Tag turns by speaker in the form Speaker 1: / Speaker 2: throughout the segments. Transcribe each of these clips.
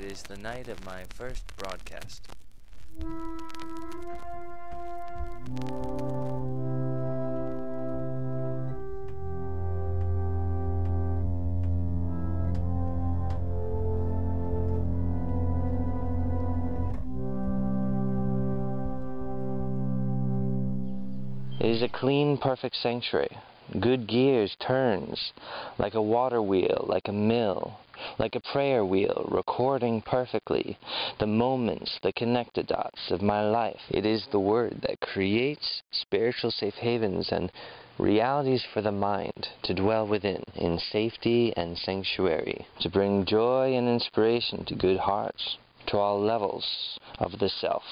Speaker 1: It is the night of my first broadcast.
Speaker 2: It is a clean, perfect sanctuary. Good gears turns like a water wheel, like a mill, like a prayer wheel, recording perfectly the moments, the connected dots of my life. It is the Word that creates spiritual safe havens and realities for the mind to dwell within in safety and sanctuary, to bring joy and inspiration to good hearts, to all levels of the self.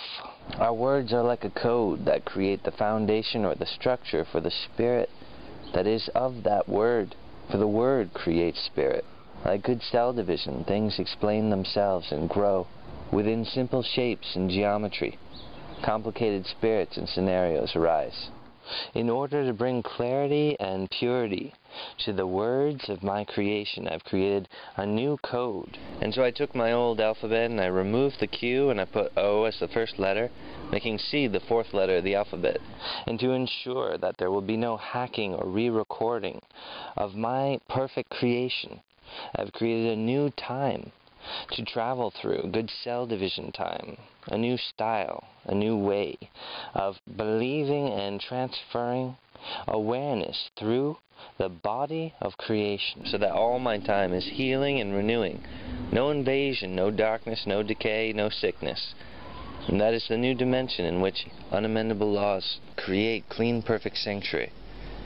Speaker 2: Our words are like a code that create the foundation or the structure for the spirit that is of that word, for the word creates spirit. Like good cell division, things explain themselves and grow within simple shapes and geometry. Complicated spirits and scenarios arise. In order to bring clarity and purity to the words of my creation, I've created a new code. And so I took my old alphabet and I removed the Q and I put O as the first letter, making C the fourth letter of the alphabet. And to ensure that there will be no hacking or re-recording of my perfect creation, I've created a new time to travel through, good cell division time, a new style, a new way of believing and transferring awareness through the body of creation, so that all my time is healing and renewing. No invasion, no darkness, no decay, no sickness. And that is the new dimension in which unamendable laws create clean, perfect sanctuary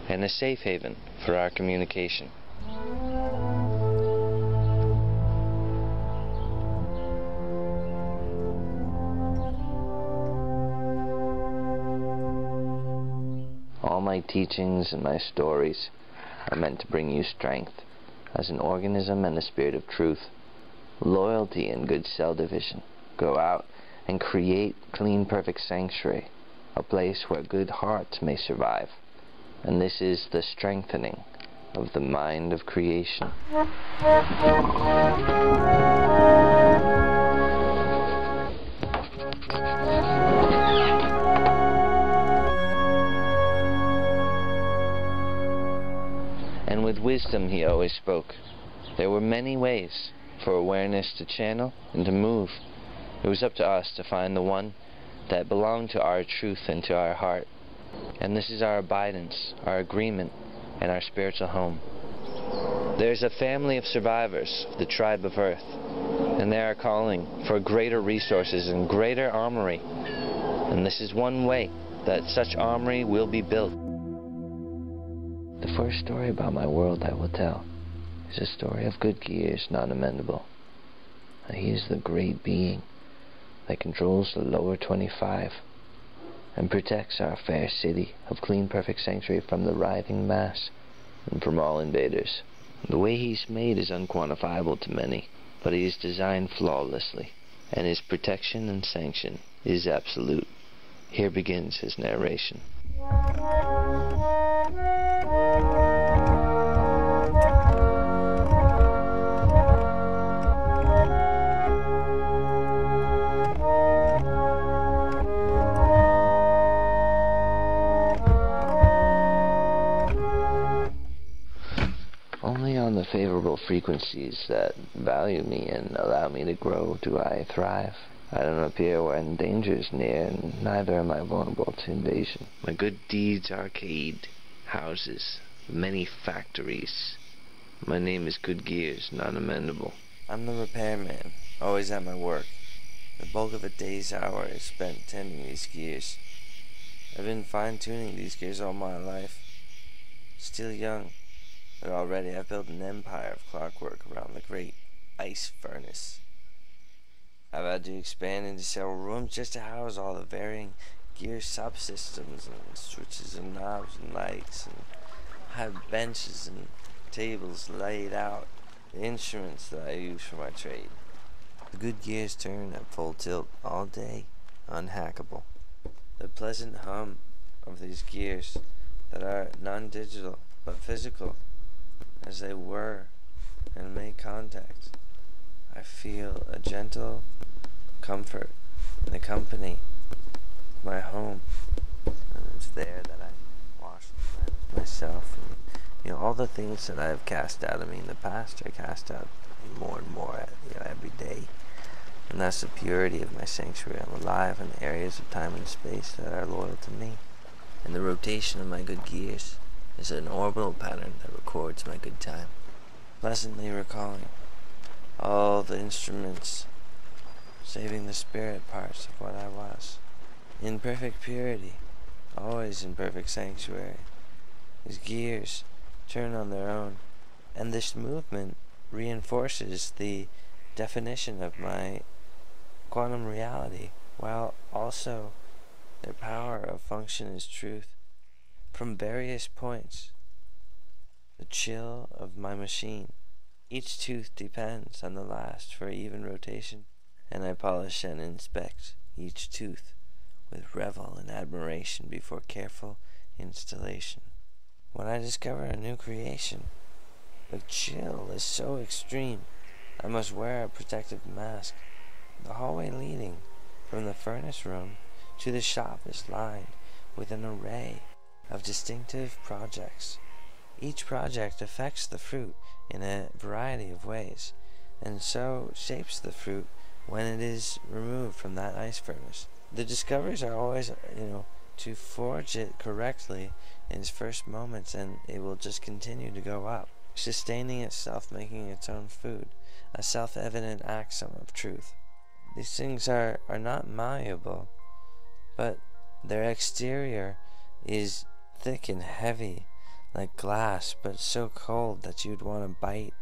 Speaker 2: and a safe haven for our communication. All my teachings and my stories are meant to bring you strength as an organism and a spirit of truth, loyalty and good cell division. Go out and create clean, perfect sanctuary, a place where good hearts may survive. And this is the strengthening of the mind of creation. And with wisdom he always spoke. There were many ways for awareness to channel and to move. It was up to us to find the one that belonged to our truth and to our heart. And this is our abidance, our agreement, and our spiritual home. There's a family of survivors, the tribe of Earth, and they are calling for greater resources and greater armory. And this is one way that such armory will be built. The first story about my world I will tell is a story of good Gears Non-amendable. He is the great being that controls the lower 25 and protects our fair city of clean, perfect sanctuary from the writhing mass and from all invaders. The way he's made is unquantifiable to many, but he is designed flawlessly, and his protection and sanction is absolute. Here begins his narration. Only on the favorable frequencies that value me and allow me to grow do I thrive. I don't appear when danger is near, and neither am I vulnerable to invasion. My good deeds arcade, houses, many factories. My name is Good Gears Non-amendable.
Speaker 1: I'm the repairman, always at my work. The bulk of a day's hour is spent tending these gears. I've been fine-tuning these gears all my life. Still young, but already I've built an empire of clockwork around the great ice furnace. I've had to expand into several rooms just to house all the varying gear subsystems and switches and knobs and lights, and have benches and tables laid out, the instruments that I use for my trade. The good gears turn at full tilt all day, unhackable. The pleasant hum of these gears that are non-digital but physical, as they whir and make contact. I feel a gentle comfort in the company of my home. And it's there that I wash and cleanse myself. And, all the things that I have cast out of me in the past, I cast out more and more, every day. And that's the purity of my sanctuary. I'm alive in areas of time and space that are loyal to me. And the rotation of my good gears is an orbital pattern that records my good time, pleasantly recalling all the instruments, saving the spirit parts of what I was. In perfect purity, always in perfect sanctuary. These gears turn on their own, and this movement reinforces the definition of my quantum reality, while also their power of function is truth. From various points, the chill of my machine, each tooth depends on the last for even rotation, and I polish and inspect each tooth with revel and admiration before careful installation. When I discover a new creation, the chill is so extreme, I must wear a protective mask. The hallway leading from the furnace room to the shop is lined with an array of distinctive projects. Each project affects the fruit in a variety of ways, and so shapes the fruit when it is removed from that ice furnace. The discoveries are always, to forge it correctly in its first moments, and it will just continue to go up, sustaining itself, making its own food, a self-evident axiom of truth. These things are not malleable, but their exterior is thick and heavy, like glass, but so cold that you'd want to bite.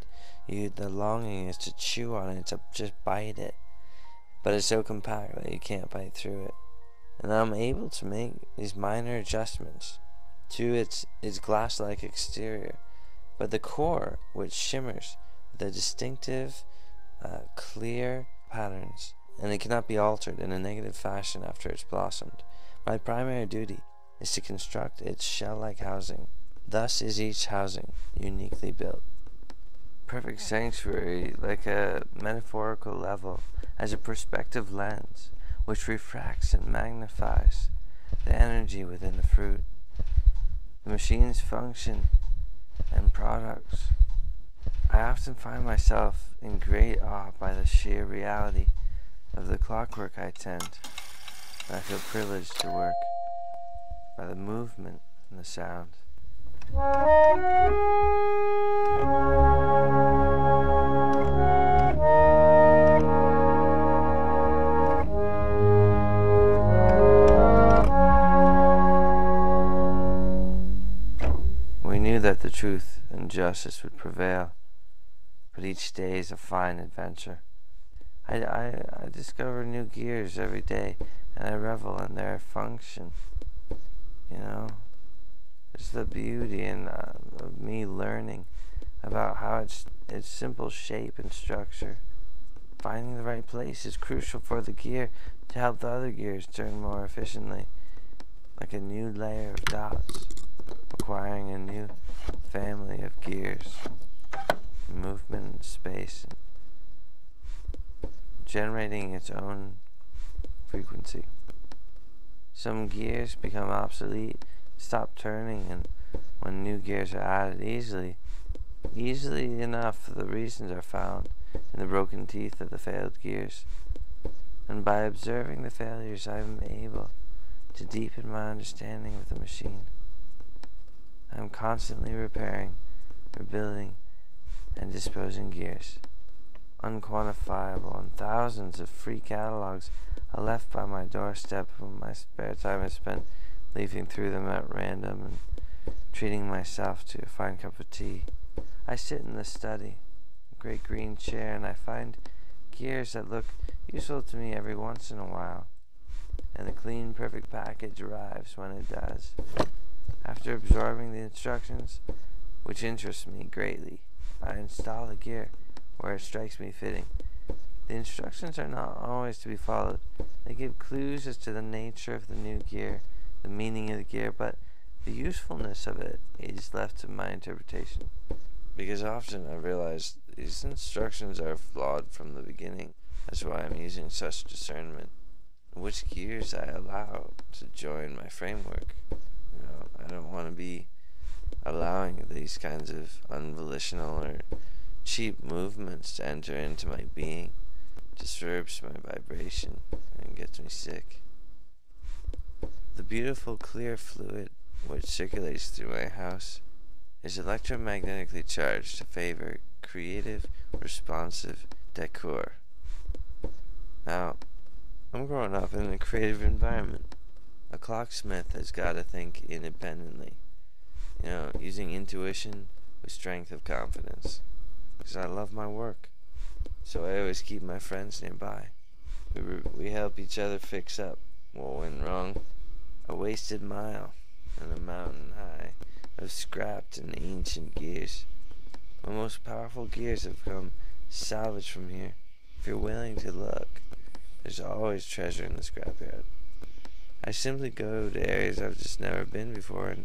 Speaker 1: The longing is to chew on it, to just bite it. But it's so compact that you can't bite through it. And I'm able to make these minor adjustments to its glass-like exterior, but the core, which shimmers with a distinctive, clear patterns, and it cannot be altered in a negative fashion after it's blossomed. My primary duty is to construct its shell-like housing. Thus is each housing uniquely built. Perfect sanctuary, like a metaphorical level, has a perspective lens which refracts and magnifies the energy within the fruit. The machine's function and products. I often find myself in great awe by the sheer reality of the clockwork I tend, and I feel privileged to work by the movement and the sound. We knew that the truth and justice would prevail, but each day is a fine adventure. I discover new gears every day, and I revel in their function. It's the beauty of me learning about how its simple shape and structure. Finding the right place is crucial for the gear to help the other gears turn more efficiently, like a new layer of dots, requiring a new family of gears, movement and space, generating its own frequency. Some gears become obsolete, stop turning, and when new gears are added easily enough, the reasons are found in the broken teeth of the failed gears. And by observing the failures, I am able to deepen my understanding of the machine. I am constantly repairing, rebuilding, and disposing gears. Unquantifiable, and thousands of free catalogs are left by my doorstep when my spare time is spent leafing through them at random and treating myself to a fine cup of tea. I sit in the study, a great green chair, and I find gears that look useful to me every once in a while, and the clean, perfect package arrives when it does. After absorbing the instructions, which interest me greatly, I install the gear where it strikes me fitting. The instructions are not always to be followed. They give clues as to the nature of the new gear, the meaning of the gear, but the usefulness of it is left to my interpretation. Because often I realize these instructions are flawed from the beginning. That's why I'm using such discernment. Which gears I allow to join my framework. I don't want to be allowing these kinds of unvolitional or cheap movements to enter into my being. It disturbs my vibration and gets me sick. The beautiful clear fluid which circulates through my house is electromagnetically charged to favor creative, responsive decor. Now, I'm growing up in a creative environment. A clocksmith has got to think independently, using intuition with strength of confidence. Because I love my work, so I always keep my friends nearby. We help each other fix up what went wrong. A wasted mile and a mountain high of scrapped and ancient gears. My most powerful gears have come salvaged from here. If you're willing to look, there's always treasure in the scrapyard. I simply go to areas I've just never been before,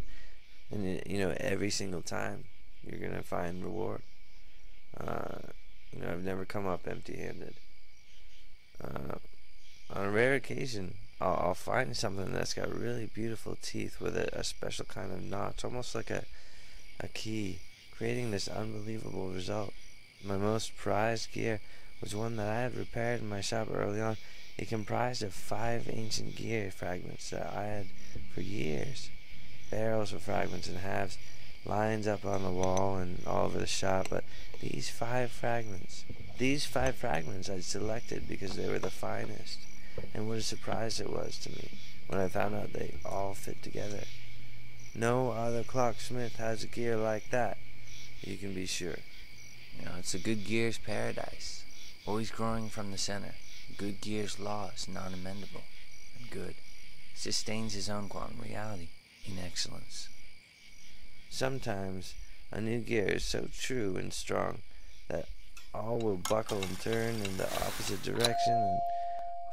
Speaker 1: and every single time you're gonna find reward. I've never come up empty-handed. On a rare occasion, I'll find something that's got really beautiful teeth with a special kind of notch, almost like a key, creating this unbelievable result. My most prized gear was one that I had repaired in my shop early on. It comprised of 5 ancient gear fragments that I had for years. Barrels of fragments and halves, lines up on the wall and all over the shop, but these 5 fragments I'd selected because they were the finest. And what a surprise it was to me when I found out they all fit together. No other clocksmith has a gear like that, you can be sure.
Speaker 2: It's a good gear's paradise, always growing from the center. Good gear's law is non-amendable, and good sustains his own quantum reality in excellence.
Speaker 1: Sometimes a new gear is so true and strong that all will buckle and turn in the opposite direction and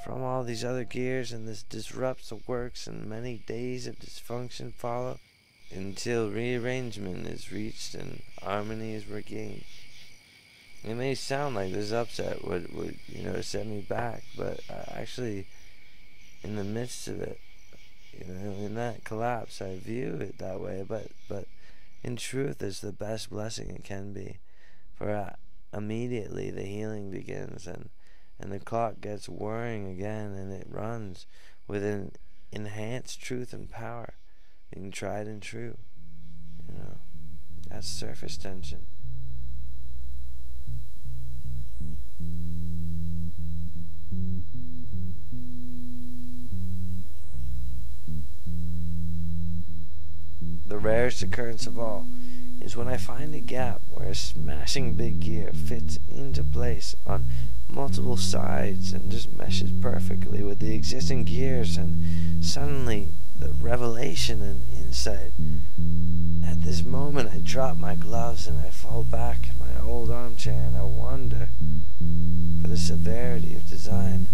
Speaker 1: from all these other gears, and this disrupts the works, and many days of dysfunction follow until rearrangement is reached and harmony is regained. It may sound like this upset would set me back, but actually, in the midst of it, in that collapse, I view it that way. But in truth, it's the best blessing it can be, for immediately the healing begins, and the clock gets whirring again, and it runs with an enhanced truth and power, being tried and true. That's surface tension. The rarest occurrence of all is when I find a gap where a smashing big gear fits into place on multiple sides and just meshes perfectly with the existing gears, and suddenly the revelation and insight. At this moment I drop my gloves and I fall back in my old armchair and I wonder for the severity of design.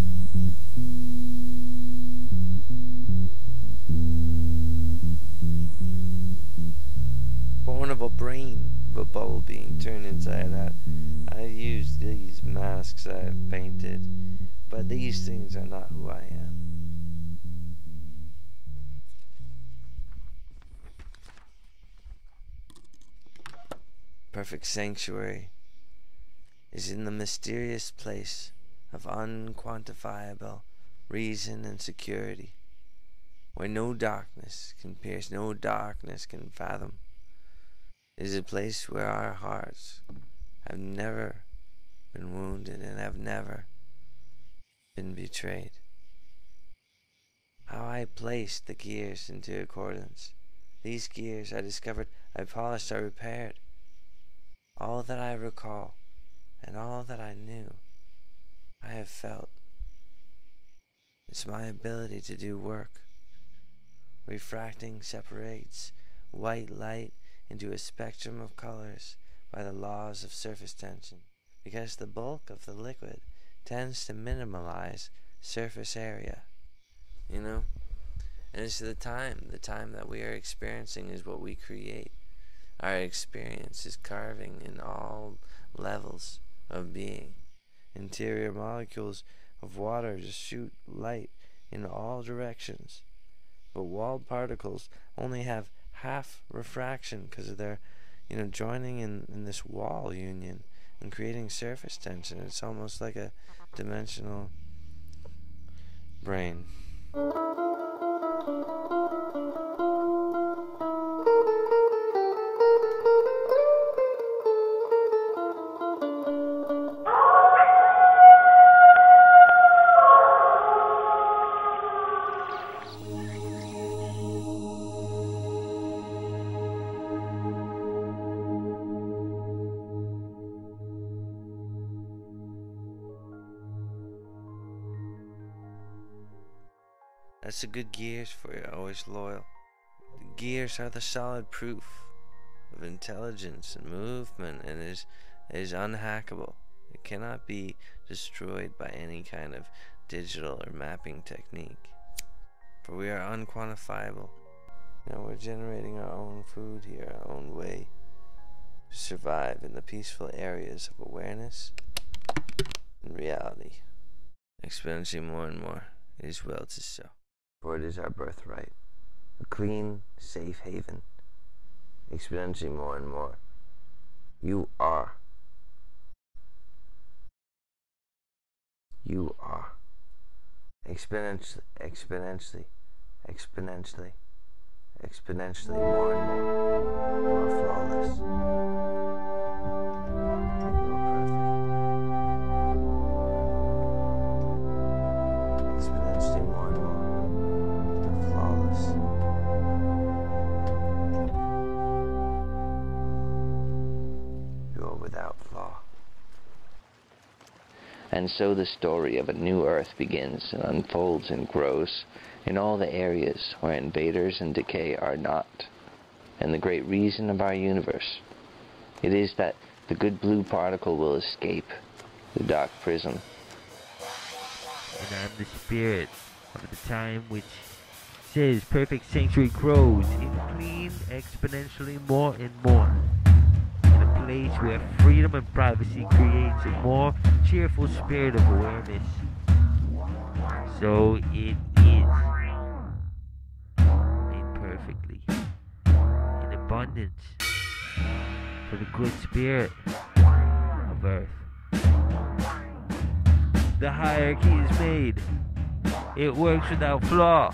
Speaker 1: Born of a brain of a bubble being turned inside out, I use these masks I've painted, but these things are not who I am. Perfect sanctuary is in the mysterious place of unquantifiable reason and security, where no darkness can pierce, no darkness can fathom. It is a place where our hearts have never been wounded and have never been betrayed. How I placed the gears into accordance. These gears I discovered, I polished, I repaired. All that I recall and all that I knew, I have felt. It's my ability to do work. Refracting separates white light into a spectrum of colors by the laws of surface tension, because the bulk of the liquid tends to minimalize surface area. And it's the time that we are experiencing is what we create. Our experience is carving in all levels of being. Interior molecules of water just shoot light in all directions. But walled particles only have half refraction because of their, joining in this wall union and creating surface tension. It's almost like a dimensional brain. That's the good gears for you, always loyal. The gears are the solid proof of intelligence and movement, and is unhackable. It cannot be destroyed by any kind of digital or mapping technique. For we are unquantifiable. We're generating our own food here, our own way to survive in the peaceful areas of awareness and reality. Exponentially more and more, it is well to so. For it is our birthright, a clean, safe haven. Exponentially more and more, you are. You are. Exponentially more and more. You are flawless. You are perfect. Exponentially more and more. You're flawless. You are without flaw.
Speaker 2: And so the story of a new Earth begins and unfolds and grows in all the areas where invaders and decay are not. And the great reason of our universe, it is that the good blue particle will escape the dark prism.
Speaker 3: And I am the spirit of the time which says perfect sanctuary grows in clean exponentially more and more. In a place where freedom and privacy creates a more cheerful spirit of awareness. So it is. Made perfectly. In abundance. For the good spirit of Earth. The hierarchy is made. It works without flaw.